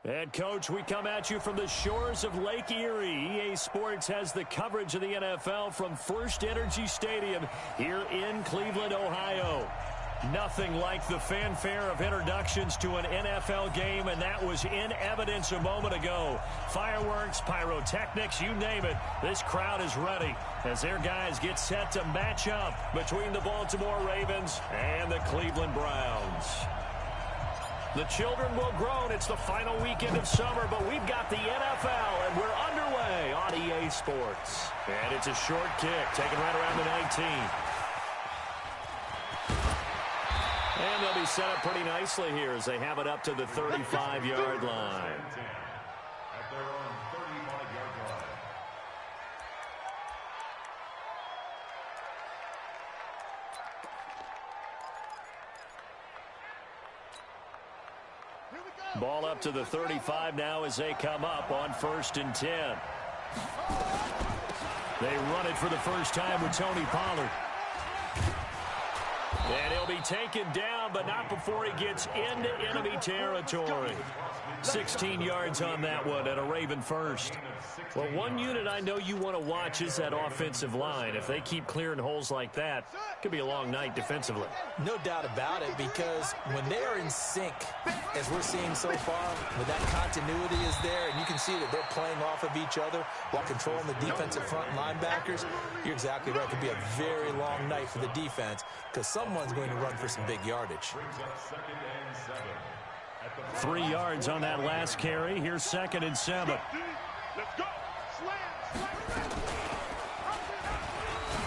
And, Coach, we come at you from the shores of Lake Erie. EA Sports has the coverage of the NFL from First Energy Stadium here in Cleveland, Ohio. Nothing like the fanfare of introductions to an NFL game, and that was in evidence a moment ago. Fireworks, pyrotechnics, you name it. This crowd is ready as their guys get set to match up between the Baltimore Ravens and the Cleveland Browns. The children will groan. It's the final weekend of summer, but we've got the NFL, and we're underway on EA Sports. And it's a short kick, taken right around the 19. And they'll be set up pretty nicely here as they have it up to the 35-yard line. At their own 35-yard line. Ball up to the 35 now as they come up on 1st and 10. They run it for the first time with Tony Pollard. And he'll be taken down, but not before he gets into enemy territory. 16 yards on that one and a Raven first. Well, one unit I know you want to watch is that offensive line. If they keep clearing holes like that, it could be a long night defensively. No doubt about it, because when they are in sync, as we're seeing so far, when that continuity is there and you can see that they're playing off of each other while controlling the defensive front linebackers, you're exactly right. It could be a very long night for the defense because someone's going to run for some big yardage. 3 yards on that last carry. Here's 2nd and 7. Let's go.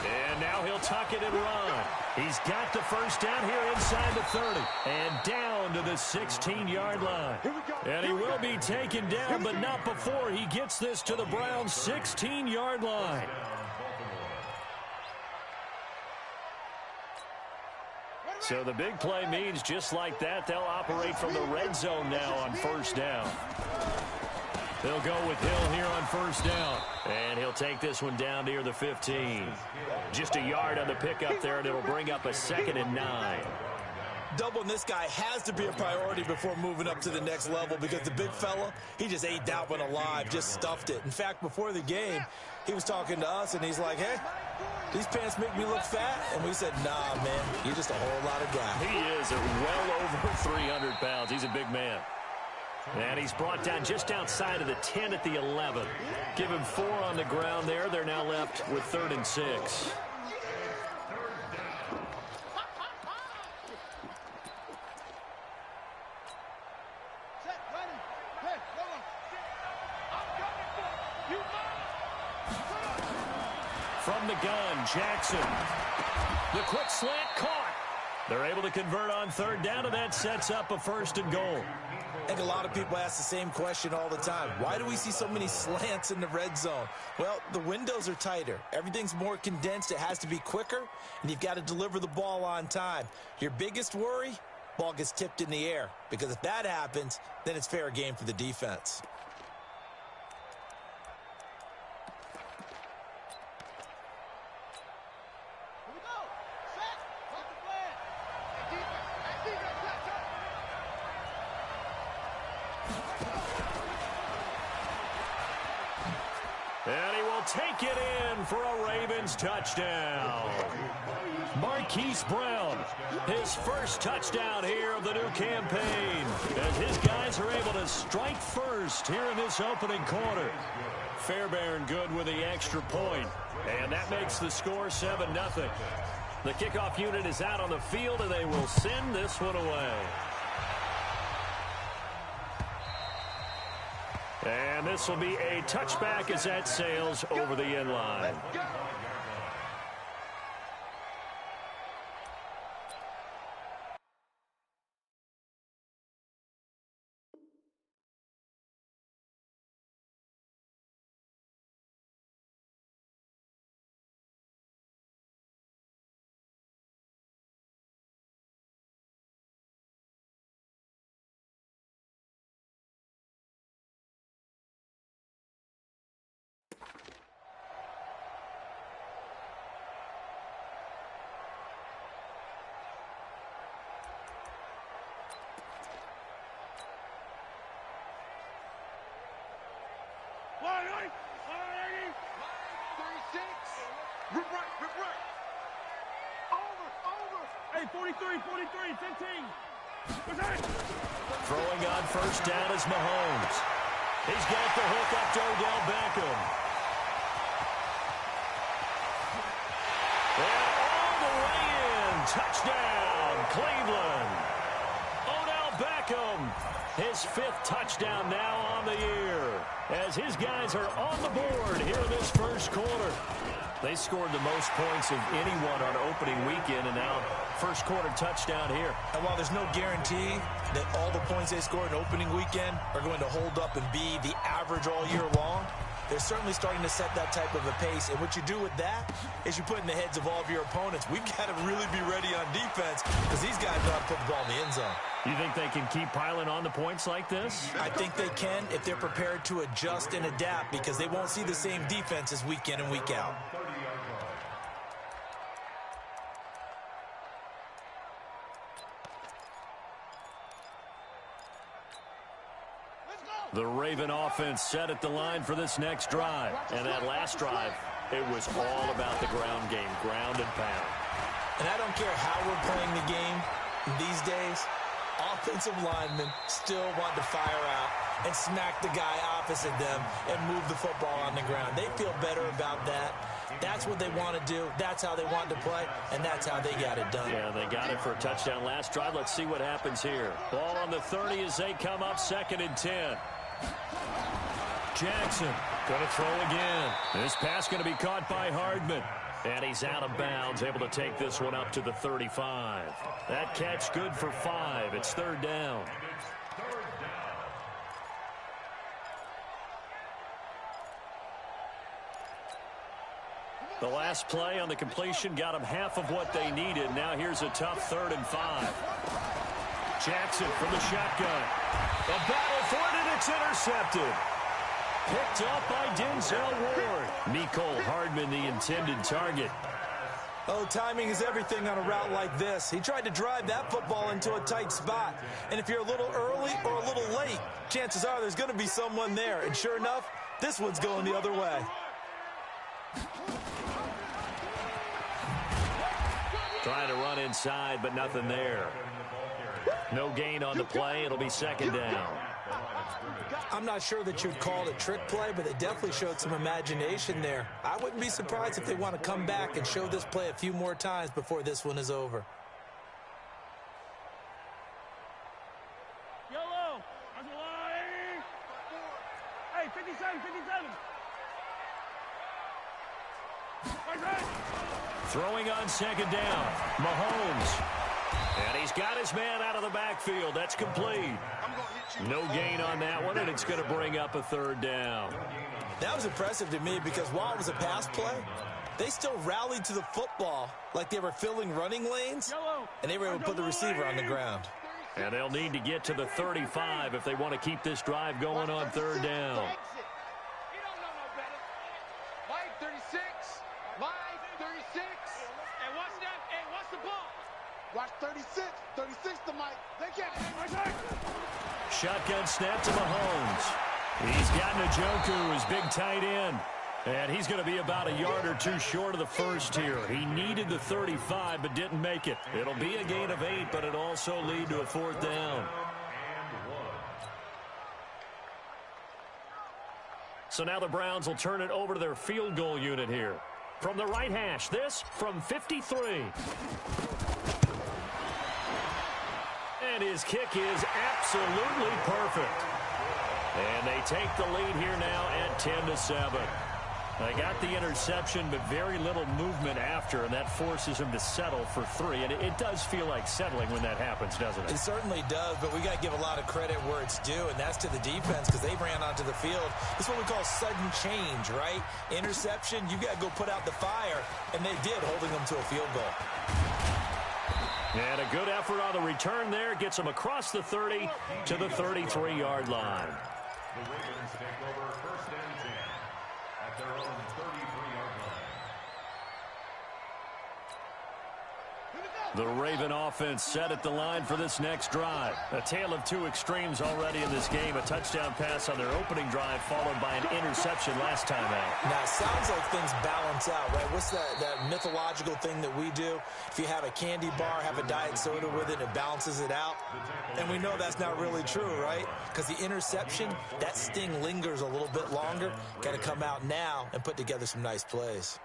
And now he'll tuck it and run. He's got the first down here inside the 30. And down to the 16-yard line. And he will be taken down, but not before he gets this to the Browns' 16-yard line. So the big play means just like that, they'll operate from the red zone now on 1st down. They'll go with Hill here on 1st down. And he'll take this one down near the 15. Just a yard on the pickup there, and it'll bring up a 2nd and 9. Doubling this guy has to be a priority before moving up to the next level because the big fella, he just ate that one alive, just stuffed it. In fact, before the game, he was talking to us, and he's like, hey, these pants make me look fat. And we said, nah, man, you're just a whole lot of guy. He is well over 300 pounds. He's a big man. And he's brought down just outside of the 10 at the 11. Give him 4 on the ground there. They're now left with 3rd and 6. From the gun, Jackson. The quick slant caught. They're able to convert on 3rd down, and that sets up a 1st and goal. I think a lot of people ask the same question all the time. Why do we see so many slants in the red zone? Well, the windows are tighter. Everything's more condensed. It has to be quicker, and you've got to deliver the ball on time. Your biggest worry, ball gets tipped in the air, because if that happens, then it's fair game for the defense. And he will take it in for a Ravens touchdown. Marquise Brown, his first touchdown here of the new campaign, as his guys are able to strike first here in this opening quarter. Fairbairn good with the extra point, and that makes the score 7-0. The kickoff unit is out on the field, and they will send this one away. And this will be a touchback as that sails over the end line. Rip right. Over. Hey, 43, 15. Throwing on first down is Mahomes. He's got the hook up to Odell Beckham. And all the way in. Touchdown, Cleveland. Odell Beckham, his 5th touchdown now on the year, as his guys are on the board here in this first quarter. They scored the most points of anyone on opening weekend, and now first quarter touchdown here. And while there's no guarantee that all the points they scored in opening weekend are going to hold up and be the average all year long, they're certainly starting to set that type of a pace. And what you do with that is you put in the heads of all of your opponents, we've got to really be ready on defense because these guys know how to put the ball in the end zone. You think they can keep piling on the points like this? I think they can if they're prepared to adjust and adapt, because they won't see the same defenses week in and week out. The Raven offense set at the line for this next drive. And that last drive, it was all about the ground game, ground and pound. And I don't care how we're playing the game these days, offensive linemen still want to fire out and smack the guy opposite them and move the football on the ground. They feel better about that. That's what they want to do. That's how they want to play, and that's how they got it done. Yeah, they got it for a touchdown last drive. Let's see what happens here. Ball on the 30 as they come up, 2nd and 10. Jackson going to throw again. This pass going to be caught by Hardman. And he's out of bounds, able to take this one up to the 35. That catch good for 5. It's 3rd down. The last play on the completion got them half of what they needed. Now here's a tough 3rd and 5. Jackson from the shotgun. A battle for it, and it's intercepted. Picked up by Denzel Ward. Mecole Hardman, the intended target. Oh, timing is everything on a route like this. He tried to drive that football into a tight spot. And if you're a little early or a little late, chances are there's going to be someone there. And sure enough, this one's going the other way. Trying to run inside, but nothing there. No gain on the play. It'll be 2nd down. I'm not sure that you'd call it a trick play, but they definitely showed some imagination there. I wouldn't be surprised if they want to come back and show this play a few more times before this one is over. Yellow. Hey, 57. Throwing on 2nd down. Mahomes. And he's got his man out of the backfield. That's complete. No gain on that one, and it's going to bring up a 3rd down. That was impressive to me because while it was a pass play, they still rallied to the football like they were filling running lanes, and they were able to put the receiver on the ground. And they'll need to get to the 35 if they want to keep this drive going on 3rd down. Watch 36. 36 to Mike. They can't. Shotgun snap to Mahomes. He's got Njoku, his big tight end. And he's going to be about a yard or two short of the first here. He needed the 35, but didn't make it. It'll be a gain of 8, but it'll also lead to a 4th down. So now the Browns will turn it over to their field goal unit here. From the right hash, this from 53. And his kick is absolutely perfect. And they take the lead here now at 10-7. They got the interception, but very little movement after, and that forces him to settle for 3. And it does feel like settling when that happens, doesn't it? It certainly does, but we got to give a lot of credit where it's due, and that's to the defense because they ran onto the field. This is what we call sudden change, right? Interception, you got to go put out the fire, and they did, holding them to a field goal. And a good effort on the return there gets them across the 30 to the 33-yard line. The Ravens take over 1st and 10 at their own 33-yard line. The Raven offense set at the line for this next drive. A tale of two extremes already in this game. A touchdown pass on their opening drive followed by an interception last time out. Now, it sounds like things balance out, right? What's that mythological thing that we do? If you have a candy bar, have a diet soda with it, it balances it out. And we know that's not really true, right? Because the interception, that sting lingers a little bit longer. Got to come out now and put together some nice plays.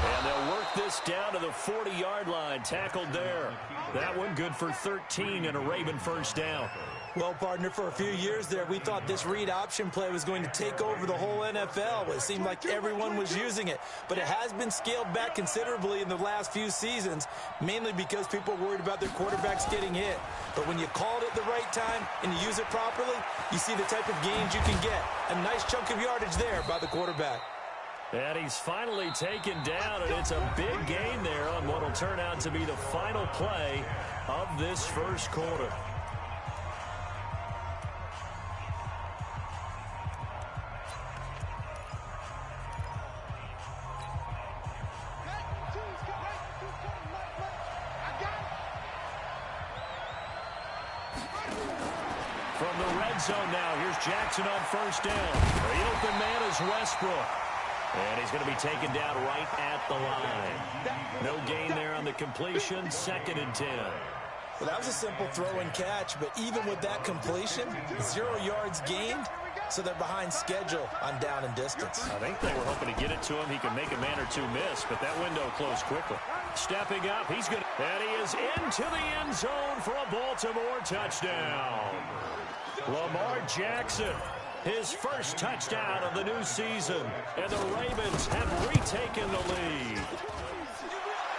And they'll work this down to the 40-yard line. Tackled there. That one good for 13 and a Raven first down. Well, partner, for a few years there, we thought this read option play was going to take over the whole NFL. It seemed like everyone was using it. But it has been scaled back considerably in the last few seasons, mainly because people are worried about their quarterbacks getting hit. But when you call it at the right time and you use it properly, you see the type of gains you can get. A nice chunk of yardage there by the quarterback. And he's finally taken down, and it's a big gain there on what will turn out to be the final play of this first quarter. From the red zone now, here's Jackson on first down. The open man is Westbrook. And he's going to be taken down right at the line. No gain there on the completion, 2nd and 10. Well, that was a simple throw and catch, but even with that completion, 0 yards gained, so they're behind schedule on down and distance. I think they were hoping to get it to him. He could make a man or two miss, but that window closed quickly. Stepping up, he's going to, and he is into the end zone for a Baltimore touchdown. Lamar Jackson, his first touchdown of the new season, and the Ravens have retaken the lead.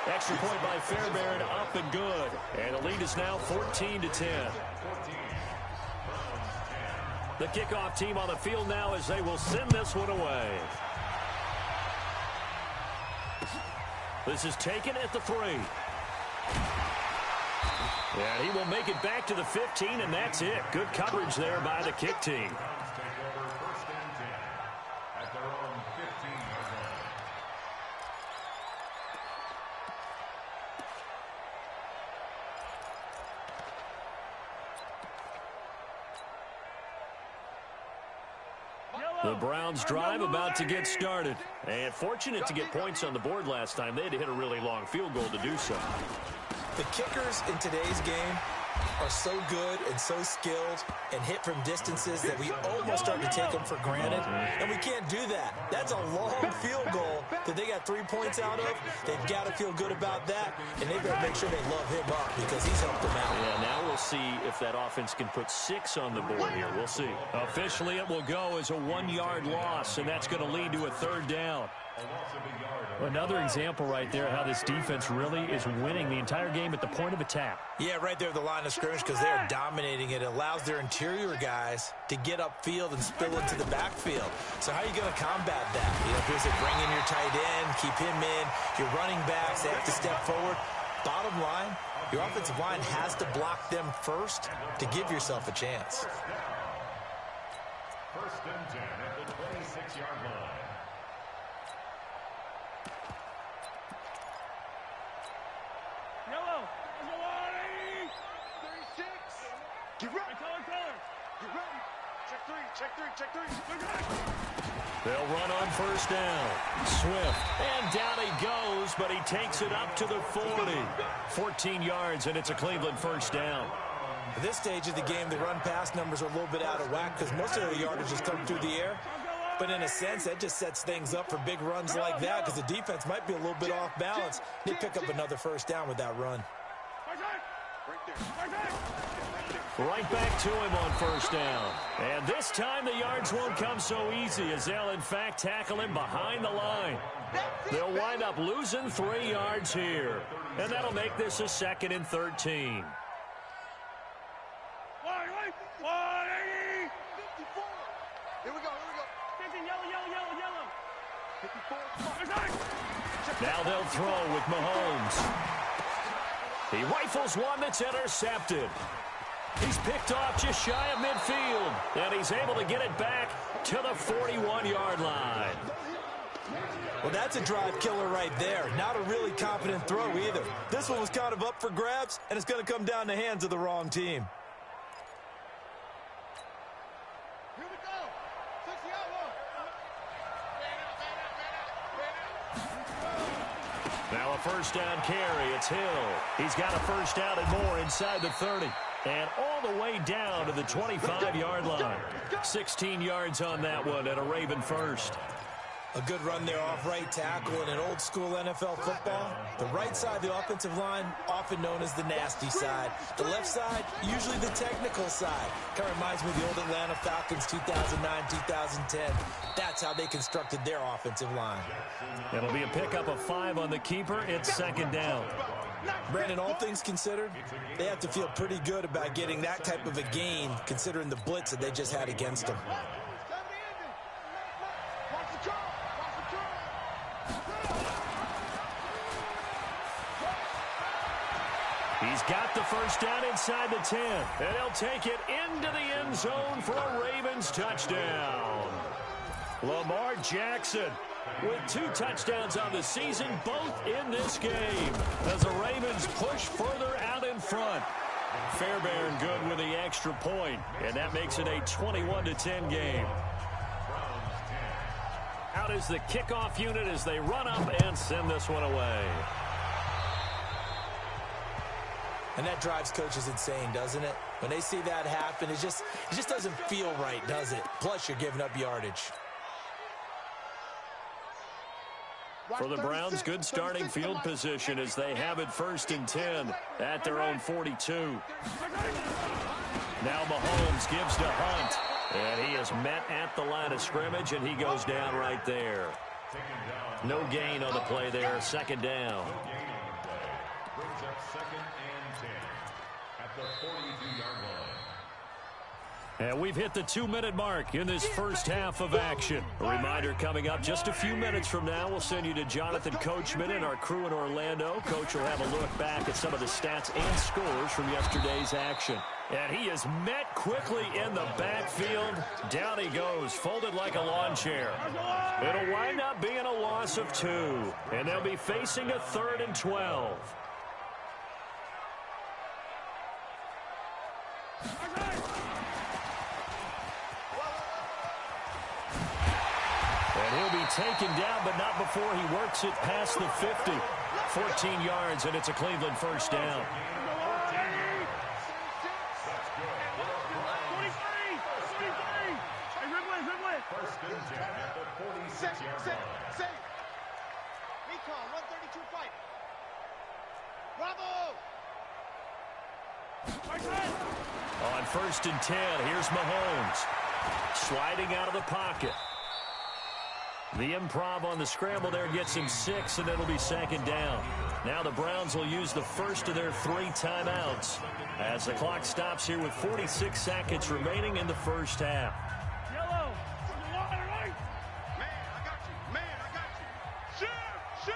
Extra point by Fairbairn, up and good. And the lead is now 14-10. The kickoff team on the field now as they will send this one away. This is taken at the 3. And he will make it back to the 15, and that's it. Good coverage there by the kick team. The Browns drive about to get started. And fortunate to get points on the board last time. They had to hit a really long field goal to do so. The kickers in today's game are so good and so skilled and hit from distances that we almost start to take them for granted. And we can't do that. That's a long field goal that they got 3 points out of. They've got to feel good about that, and they've got to make sure they love him up because he's helped them out. Yeah, now we'll see if that offense can put 6 on the board here. We'll see. Officially, it will go as a 1-yard loss, and that's going to lead to a 3rd down. Another example right there how this defense really is winning the entire game at the point of attack. Yeah, right there at the line of scrimmage because they're dominating it. It allows their interior guys to get upfield and spill into the backfield. So how are you going to combat that? You know, there's a bring in your tight end, keep him in. Your running backs, they have to step forward. Bottom line, your offensive line has to block them first to give yourself a chance. 1st and 10 at the 26-yard line. Yellow. 36. Get ready. Color. Get ready. Check 3. They'll run on first down. Swift. And down he goes, but he takes it up to the 40. 14 yards, and it's a Cleveland first down. At this stage of the game, the run-pass numbers are a little bit out of whack because most of the yardage is coming through the air. But in a sense, that just sets things up for big runs like that because the defense might be a little bit off balance. They pick up another first down with that run. Right back to him on first down. And this time the yards won't come so easy as they'll, in fact, tackle him behind the line. They'll wind up losing 3 yards here. And that'll make this a 2nd and 13. Here we go. 15, yellow. 54. Now they'll throw with Mahomes. He rifles one that's intercepted. He's picked off just shy of midfield, and he's able to get it back to the 41-yard line. Well, that's a drive killer right there. Not a really confident throw either. This one was kind of up for grabs, and it's going to come down the hands of the wrong team. Here we go. 60 out. Now a first down carry. It's Hill. He's got a first down and more inside the 30. And all the way down to the 25-yard line. 16 yards on that one and a Raven first. A good run there off right tackle in an old-school NFL football. The right side of the offensive line, often known as the nasty side. The left side, usually the technical side. Kind of reminds me of the old Atlanta Falcons 2009-2010. That's how they constructed their offensive line. It'll be a pickup of 5 on the keeper. It's second down. Brandon, all things considered, they have to feel pretty good about getting that type of a gain, considering the blitz that they just had against them. He's got the first down inside the 10, and he'll take it into the end zone for a Ravens touchdown. Lamar Jackson with 2 touchdowns on the season, both in this game, as the Ravens push further out in front. Fairbairn good with the extra point, and that makes it a 21-10 game. Out is the kickoff unit as they run up and send this one away. And that drives coaches insane, doesn't it? When they see that happen, it just doesn't feel right, does it? Plus, you're giving up yardage. For the Browns, good starting field position as they have it 1st and 10 at their own 42. Now Mahomes gives to Hunt, and he is met at the line of scrimmage, and he goes down right there. No gain on the play there, second down. Brings up 2nd and 10 at the 42-yard line. And we've hit the 2-minute mark in this first half of action. A reminder coming up just a few minutes from now, we'll send you to Jonathan Coachman and our crew in Orlando. Coach will have a look back at some of the stats and scores from yesterday's action. And he is met quickly in the backfield. Down he goes, folded like a lawn chair. It'll wind up being a loss of 2. And they'll be facing a 3rd and 12. And he'll be taken down, but not before he works it past the 50. 14 yards, and it's a Cleveland first down. First and 10 at the 46-yard line. Recon, 132 fight. Bravo! On 1st and 10, here's Mahomes. Sliding out of the pocket. The improv on the scramble there gets him 6, and it'll be second down. Now the Browns will use the first of their 3 timeouts as the clock stops here with 46 seconds remaining in the first half. Yellow! Right. Man, I got you. Man, I got you. Shoot!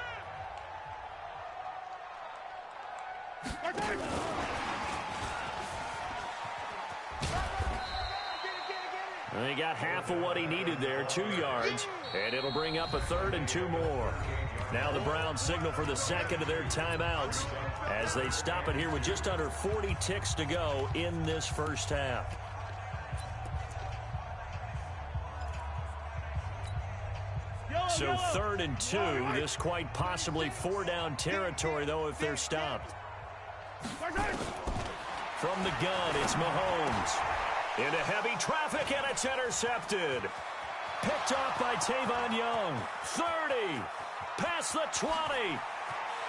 And he got half of what he needed there, 2 yards, and it'll bring up a 3rd and 2 more. Now the Browns signal for the second of their timeouts as they stop it here with just under 40 ticks to go in this first half. So 3rd and 2, this quite possibly 4-down territory, though, if they're stopped. From the gun, it's Mahomes. Into heavy traffic, and it's intercepted. Picked off by Tavon Young. 30, past the 20,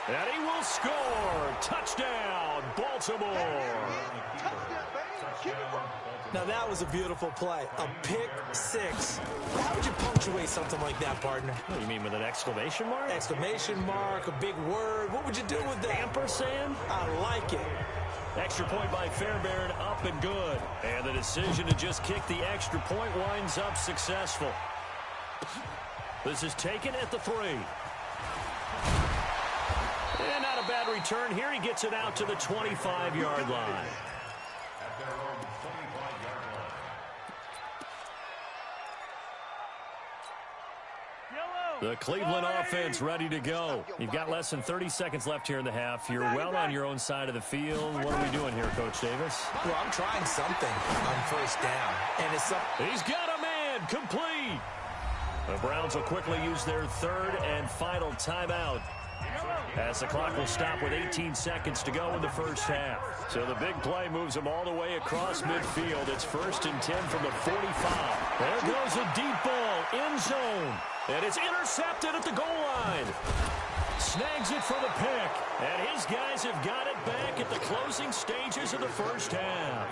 and he will score. Touchdown, Baltimore. Now, that was a beautiful play. A pick 6. How would you punctuate something like that, partner? What, you mean with an exclamation mark? Exclamation mark, a big word. What would you do with that? Ampersand? I like it. Extra point by Fairbairn, up and good. And the decision to just kick the extra point winds up successful. This is taken at the 3. And not a bad return here. He gets it out to the 25-yard line. their own 25-yard line. The Cleveland offense ready to go. You've got less than 30 seconds left here in the half. You're well on your own side of the field. What are we doing here, Coach Davis? Well, I'm trying something on first down. And it's He's got a man complete. The Browns will quickly use their third and final timeout, as the clock will stop with 18 seconds to go in the first half. So the big play moves them all the way across midfield. It's 1st and 10 from the 45. There goes a deep ball, end zone. And it's intercepted at the goal line. Snags it for the pick. And his guys have got it back at the closing stages of the first half.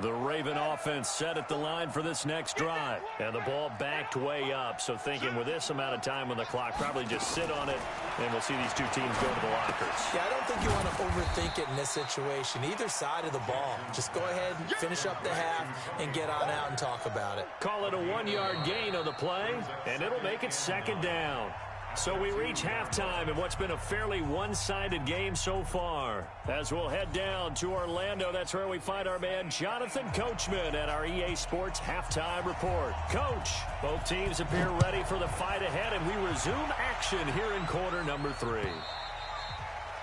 The Raven offense set at the line for this next drive. And the ball backed way up. So thinking with this amount of time on the clock, probably just sit on it, and we'll see these two teams go to the lockers. Yeah, I don't think you want to overthink it in this situation. Either side of the ball. Just go ahead, finish up the half, and get on out and talk about it. Call it a 1-yard gain on the play, and it'll make it 2nd down. So we reach halftime in what's been a fairly one-sided game so far. As we'll head down to Orlando, that's where we find our man Jonathan Coachman at our EA Sports Halftime Report. Coach, both teams appear ready for the fight ahead, and we resume action here in quarter number 3.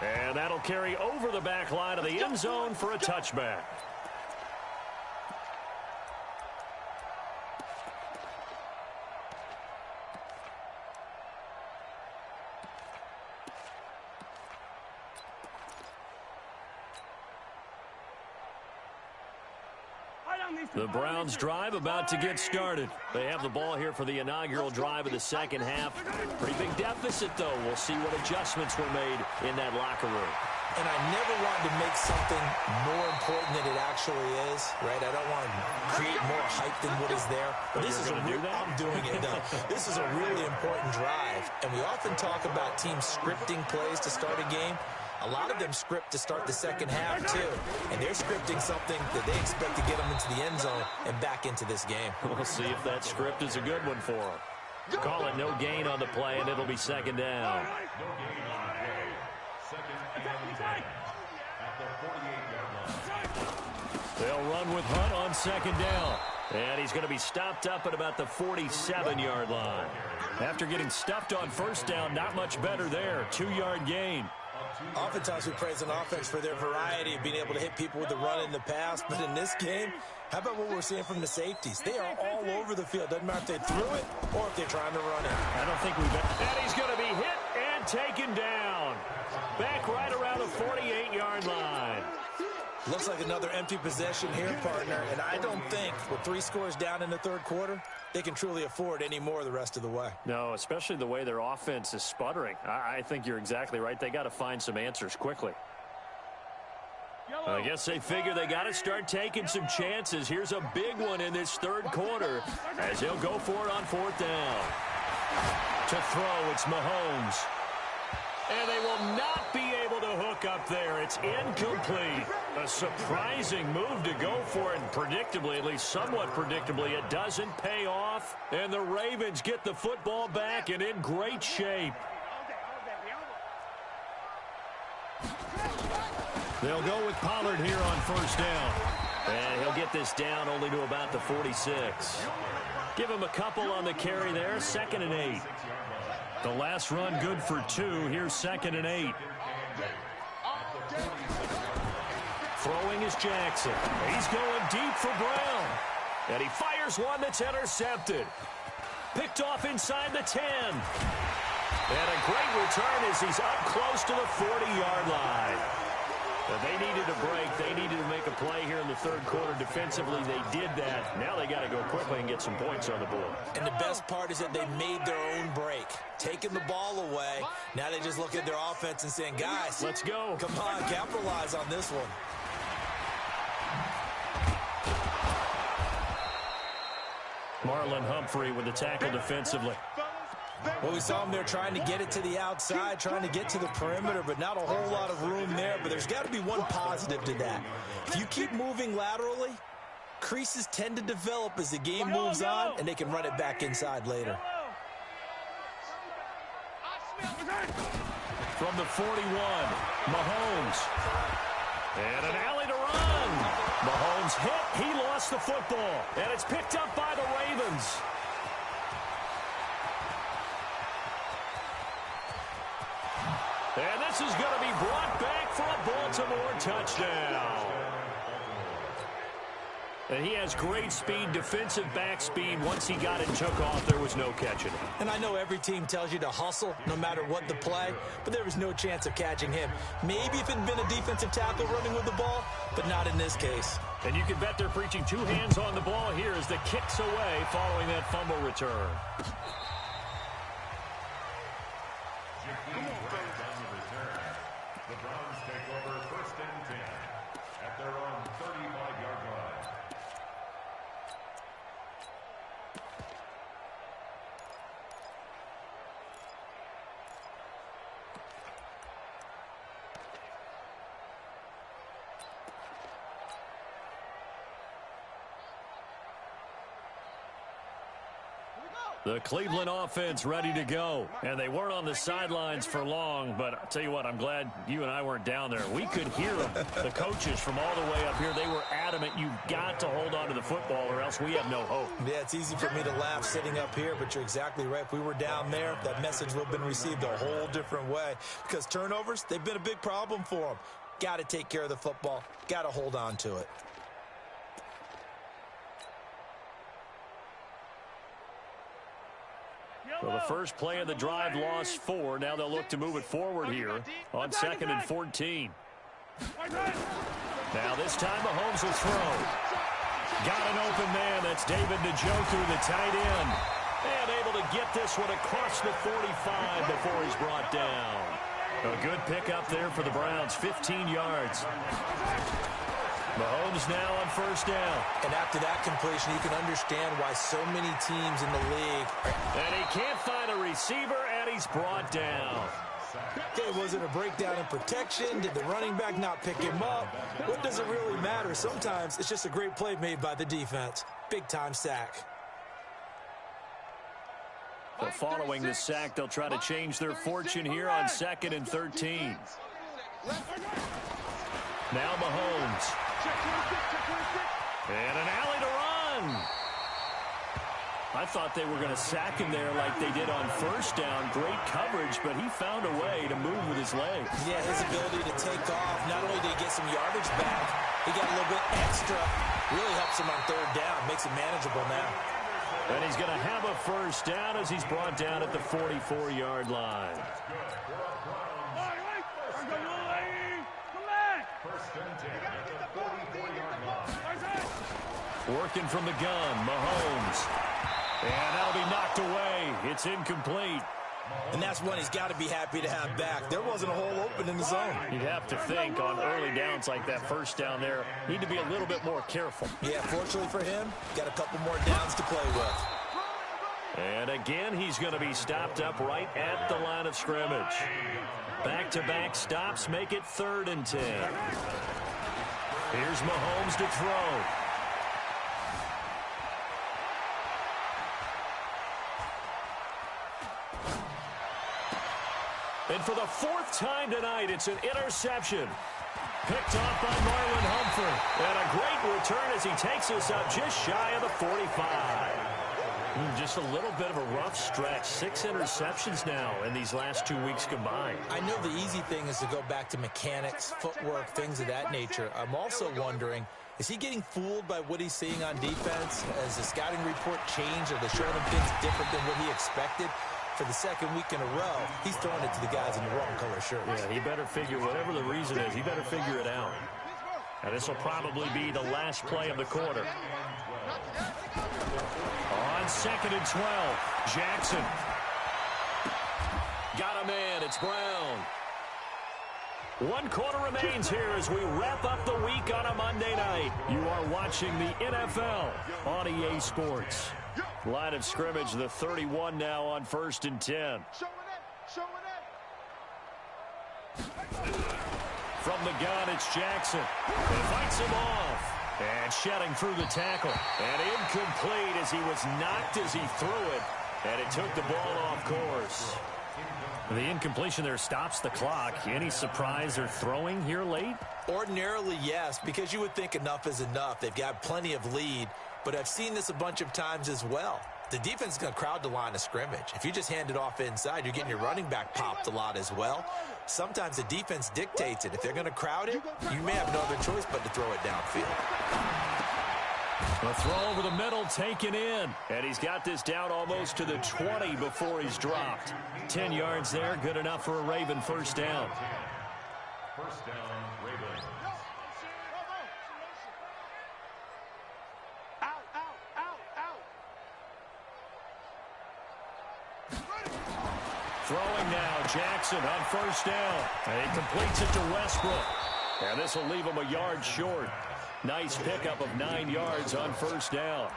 And that'll carry over the back line of the end zone for a touchback. The Browns drive about to get started. They have the ball here for the inaugural drive of the second half. Pretty big deficit, though. We'll see what adjustments were made in that locker room. And I never want to make something more important than it actually is, right? I don't want to create more hype than what is there. But this is I'm doing it, though. This is a really important drive. And we often talk about teams scripting plays to start a game. A lot of them script to start the second half, too. And they're scripting something that they expect to get them into the end zone and back into this game. We'll see if that script is a good one for them. Call it no gain on the play, and it'll be 2nd down. No gain on the play. 2nd and 10 at the 48-yard line. They'll run with Hunt on 2nd down. And he's going to be stopped up at about the 47-yard line. After getting stuffed on 1st down, not much better there. 2-yard gain. Oftentimes we praise an offense for their variety of being able to hit people with the run in the pass. But in this game, how about what we're seeing from the safeties? They are all over the field. Doesn't matter if they threw it or if they're trying to run it. I don't think we've... And he's going to be hit and taken down. Back right around the 48-yard line. Looks like another empty possession here, partner. And I don't think with 3 scores down in the 3rd quarter, they can truly afford any more the rest of the way. No, especially the way their offense is sputtering. I think you're exactly right. They got to find some answers quickly. I guess they figure they got to start taking some chances. Here's a big one in this 3rd quarter as he'll go for it on 4th down. To throw, it's Mahomes. And they will not be able to hook up there. It's incomplete. A surprising move to go for it. And predictably, at least somewhat predictably, it doesn't pay off. And the Ravens get the football back and in great shape. They'll go with Pollard here on 1st down. And he'll get this down only to about the 46. Give him a couple on the carry there. 2nd and 8. The last run good for 2. Here's 2nd and 8. Throwing is Jackson. He's going deep for Brown. And he fires one that's intercepted. Picked off inside the 10. And a great return as he's up close to the 40-yard line. But they needed a break. They needed to make a play here in the 3rd quarter. Defensively, they did that. Now they got to go quickly and get some points on the board. And the best part is that they made their own break. Taking the ball away. Now they just look at their offense and saying, guys, let's go. Come on, capitalize on this one. Marlon Humphrey with the tackle defensively. Well, we saw him there trying to get it to the outside, trying to get to the perimeter, but not a whole lot of room there. But there's got to be one positive to that. If you keep moving laterally, creases tend to develop as the game moves on, and they can run it back inside later. From the 41, Mahomes. And an alley to run. Mahomes hit. He lost the football. And it's picked up by the Ravens. And this is going to be brought back for a Baltimore touchdown. And he has great speed, defensive back speed. Once he got it and took off, there was no catching him. And I know every team tells you to hustle no matter what the play, but there was no chance of catching him. Maybe if it had been a defensive tackle running with the ball, but not in this case. And you can bet they're preaching two hands on the ball here as the kick's away following that fumble return. The Browns take over 1st and 10 at their own 35-yard line. The Cleveland offense ready to go. And they weren't on the sidelines for long, but I'll tell you what, I'm glad you and I weren't down there. We could hear them. The coaches from all the way up here, they were adamant, you've got to hold on to the football or else we have no hope. Yeah, it's easy for me to laugh sitting up here, but you're exactly right. If we were down there, that message would have been received a whole different way. Because turnovers, they've been a big problem for them. Got to take care of the football. Got to hold on to it. Well, the first play of the drive lost 4. Now they'll look to move it forward here on 2nd and 14. Now this time Mahomes will throw. Got an open man. That's David Njoku, the tight end. And able to get this one across the 45 before he's brought down. A good pickup there for the Browns, 15 yards. Mahomes now on 1st down. And after that completion, you can understand why so many teams in the league. And he can't find a receiver, and he's brought down. Okay, was it a breakdown in protection? Did the running back not pick him up? What does it really matter? Sometimes it's just a great play made by the defense. Big-time sack. Well, following the sack, they'll try to change their fortune here on 2nd and 13. Now Mahomes. And an alley to run. I thought they were going to sack him there like they did on 1st down. Great coverage, but he found a way to move with his legs. Yeah, his ability to take off. Not only did he get some yardage back, he got a little bit extra. Really helps him on 3rd down. Makes it manageable now. And he's going to have a 1st down as he's brought down at the 44-yard line. Working from the gun, Mahomes. And that'll be knocked away. It's incomplete. And that's one he's got to be happy to have back. There wasn't a hole open in the zone. You'd have to think on early downs like that 1st down there, need to be a little bit more careful. Yeah, fortunately for him, got a couple more downs to play with. And again, he's going to be stopped up right at the line of scrimmage. Back-to-back stops make it 3rd and 10. Here's Mahomes to throw. And for the 4th time tonight, it's an interception. Picked off by Marlon Humphrey. And a great return as he takes us up just shy of the 45. Just a little bit of a rough stretch. 6 interceptions now in these last 2 weeks combined. I know the easy thing is to go back to mechanics, footwork, things of that nature. I'm also wondering, is he getting fooled by what he's seeing on defense? Has the scouting report changed? Are they showing him things different than what he expected? For the 2nd week in a row, he's throwing it to the guys in the wrong color shirts. Yeah, he better figure, whatever the reason is, he better figure it out. And this will probably be the last play of the quarter. On 2nd and 12, Jackson. Got a man, it's Brown. 1 quarter remains here as we wrap up the week on a Monday night. You are watching the NFL on EA Sports. Line of scrimmage, the 31 now on 1st and 10. From the gun, it's Jackson. He fights him off. And shedding through the tackle. And incomplete as he was knocked as he threw it. And it took the ball off course. The incompletion there stops the clock. Any surprise they're throwing here late? Ordinarily, yes, because you would think enough is enough. They've got plenty of lead, but I've seen this a bunch of times as well. The defense is going to crowd the line of scrimmage. If you just hand it off inside, you're getting your running back popped a lot as well. Sometimes the defense dictates it. If they're going to crowd it, you may have no other choice but to throw it downfield. A throw over the middle taken in. And he's got this down almost to the 20 before he's dropped. 10 yards there, good enough for a Raven first down. First down, Ravens. Out, out, out, out. Throwing now, Jackson on first down. And he completes it to Westbrook. And this will leave him a yard short. Nice pickup of 9 yards on first down.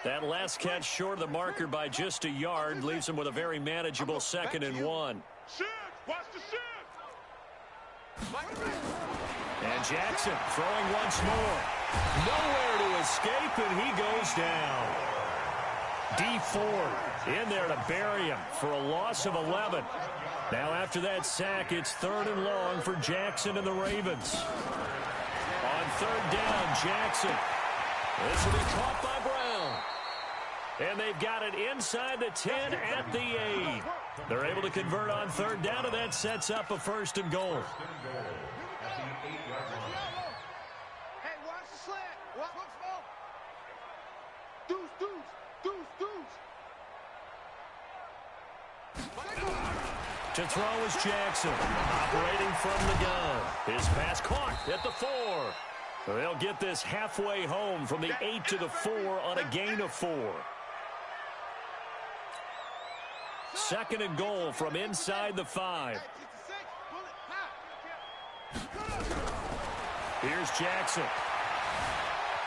That last catch short of the marker by just a yard leaves him with a very manageable 2nd and 1. Watch the And Jackson throwing once more. Nowhere to escape, and he goes down. D Ford in there to bury him for a loss of 11. Now after that sack, it's 3rd and long for Jackson and the Ravens. On 3rd down, Jackson. This will be caught by Brown. And they've got it inside the 10 at the 8. They're able to convert on 3rd down, and that sets up a 1st and goal. Hey, watch the slant. Watch smoke. Deuce, deuce, deuce, deuce. To throw is Jackson, operating from the gun. His pass caught at the 4. They'll get this halfway home from the 8 to the 4 on a gain of 4. 2nd and goal from inside the 5. Here's Jackson.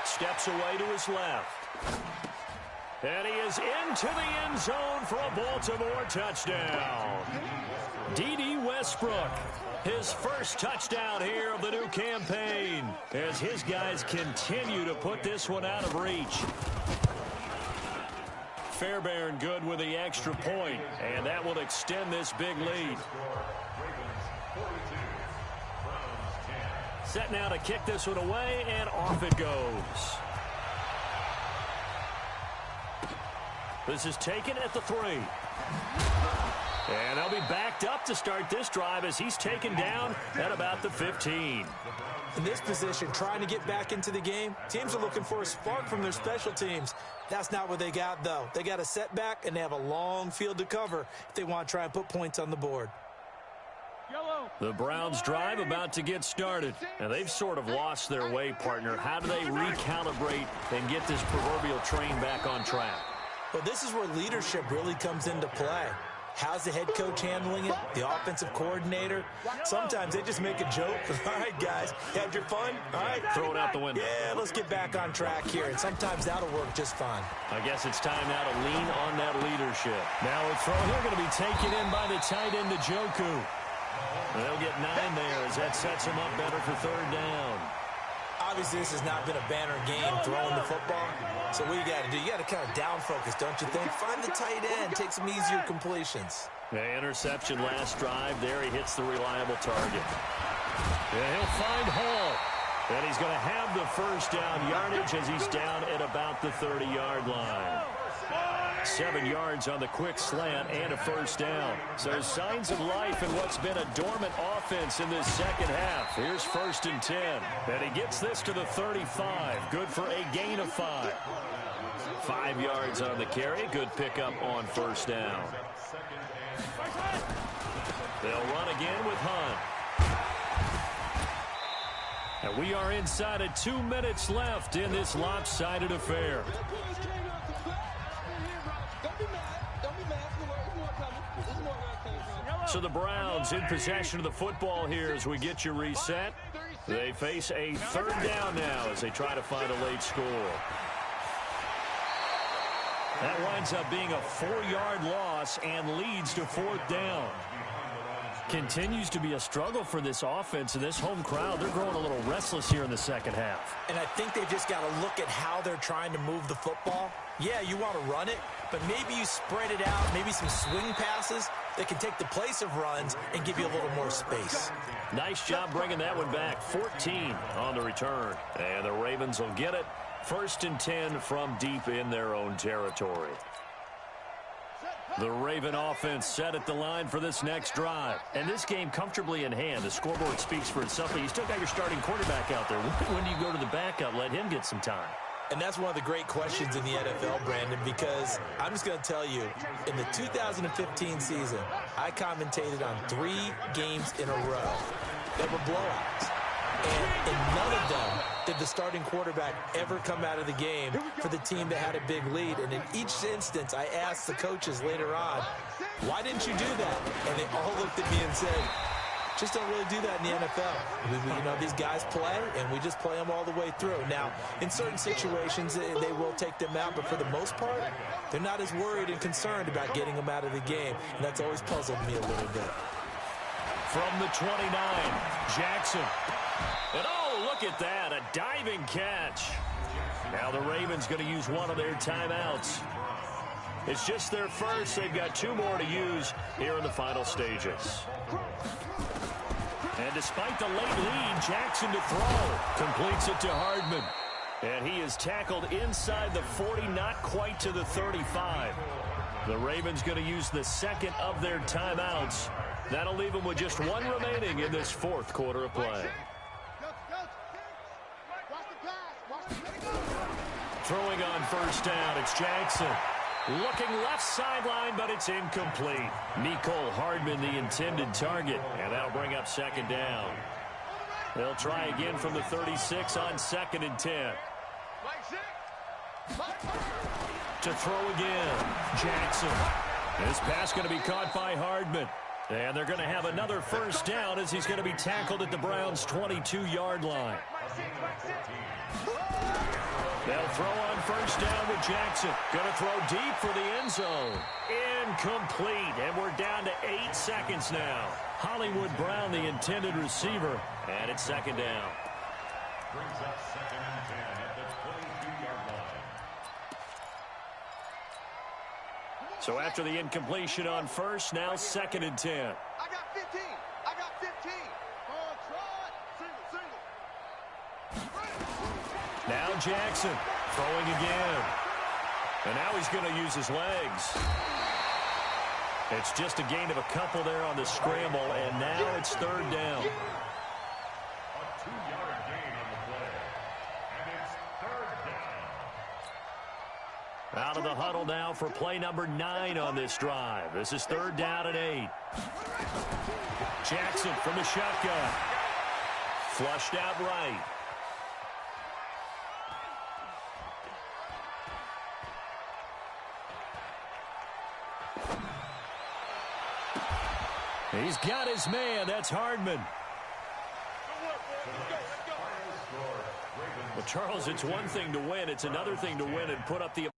Steps away to his left. And he is into the end zone for a Baltimore touchdown. D.D. Westbrook, his first touchdown here of the new campaign, as his guys continue to put this one out of reach. Fairbairn good with the extra point, and that will extend this big lead. Set now to kick this one away, and off it goes. This is taken at the 3. And they'll be backed up to start this drive as he's taken down at about the 15. In this position, trying to get back into the game, teams are looking for a spark from their special teams. That's not what they got, though. They got a setback, and they have a long field to cover if they want to try and put points on the board. The Browns drive about to get started, and they've sort of lost their way, partner. How do they recalibrate and get this proverbial train back on track? Well, this is where leadership really comes into play. How's the head coach handling it? The offensive coordinator? Sometimes they just make a joke. All right, guys, you had your fun? All right. Throw it out the window. Yeah, let's get back on track here. And sometimes that'll work just fine. I guess it's time now to lean on that leadership. Now a throw here going to be taken in by the tight end, Njoku. They'll get 9 there as that sets him up better for 3rd down. Obviously, this has not been a banner game throwing the football. So what you got to do, you got to kind of down focus, don't you think? Find the tight end, take some easier completions. The interception last drive. There he hits the reliable target. And he'll find Hall. And he's going to have the first down yardage as he's down at about the 30-yard line. 7 yards on the quick slant and a first down. So signs of life in what's been a dormant offense in this second half. Here's 1st and 10. And he gets this to the 35. Good for a gain of 5. 5 yards on the carry. Good pickup on first down. They'll run again with Hunt. And we are inside of 2 minutes left in this lopsided affair. So the Browns in possession of the football here as we get you reset. They face a 3rd down now as they try to find a late score. That winds up being a 4-yard loss and leads to 4th down. Continues to be a struggle for this offense and this home crowd. They're growing a little restless here in the second half. And I think they've just got to look at how they're trying to move the football. Yeah, you want to run it, but maybe you spread it out, maybe some swing passes that can take the place of runs and give you a little more space. Nice job bringing that one back. 14 on the return. And the Ravens will get it. 1st and 10 from deep in their own territory. The Raven offense set at the line for this next drive. And this game comfortably in hand. The scoreboard speaks for itself, but you still got your starting quarterback out there. When do you go to the backup? Let him get some time. And that's one of the great questions in the NFL, Brandon, because I'm just going to tell you, in the 2015 season, I commentated on 3 games in a row that were blowouts. And in none of them did the starting quarterback ever come out of the game for the team that had a big lead. And in each instance, I asked the coaches later on, why didn't you do that? And they all looked at me and said, just don't really do that in the NFL. These guys play, and we just play them all the way through. Now, in certain situations, they will take them out, but for the most part, they're not as worried and concerned about getting them out of the game, and that's always puzzled me a little bit. From the 29, Jackson. And oh, look at that, a diving catch. Now the Ravens going to use one of their timeouts. It's just their first. They've got 2 more to use here in the final stages. And despite the late lead, Jackson to throw. Completes it to Hardman. And he is tackled inside the 40, not quite to the 35. The Ravens going to use the second of their timeouts. That'll leave them with just 1 remaining in this 4th quarter of play. Throwing on 1st down, it's Jackson. Looking left sideline, but it's incomplete. Mecole Hardman, the intended target, and that'll bring up 2nd down. They'll try again from the 36 on 2nd and 10. To throw again, Jackson. This pass going to be caught by Hardman. And they're going to have another 1st down as he's going to be tackled at the Browns' 22-yard line. They'll throw on 1st down with Jackson. Going to throw deep for the end zone. Incomplete. And we're down to 8 seconds now. Hollywood Brown, the intended receiver. And it's 2nd down. Brings up 2nd and 10 at the 22-yard line. So after the incompletion on 1st, now 2nd and 10. I got 15. I got 15. Now Jackson throwing again. And now he's going to use his legs. It's just a gain of a couple there on the scramble, and now it's 3rd down. A 2-yard gain on the play. And it's 3rd down. Out of the huddle now for play number 9 on this drive. This is 3rd down and 8. Jackson from the shotgun. Flushed out right. He's got his man. That's Hardman. Well, Charles, it's one thing to win. It's another thing to win and put up the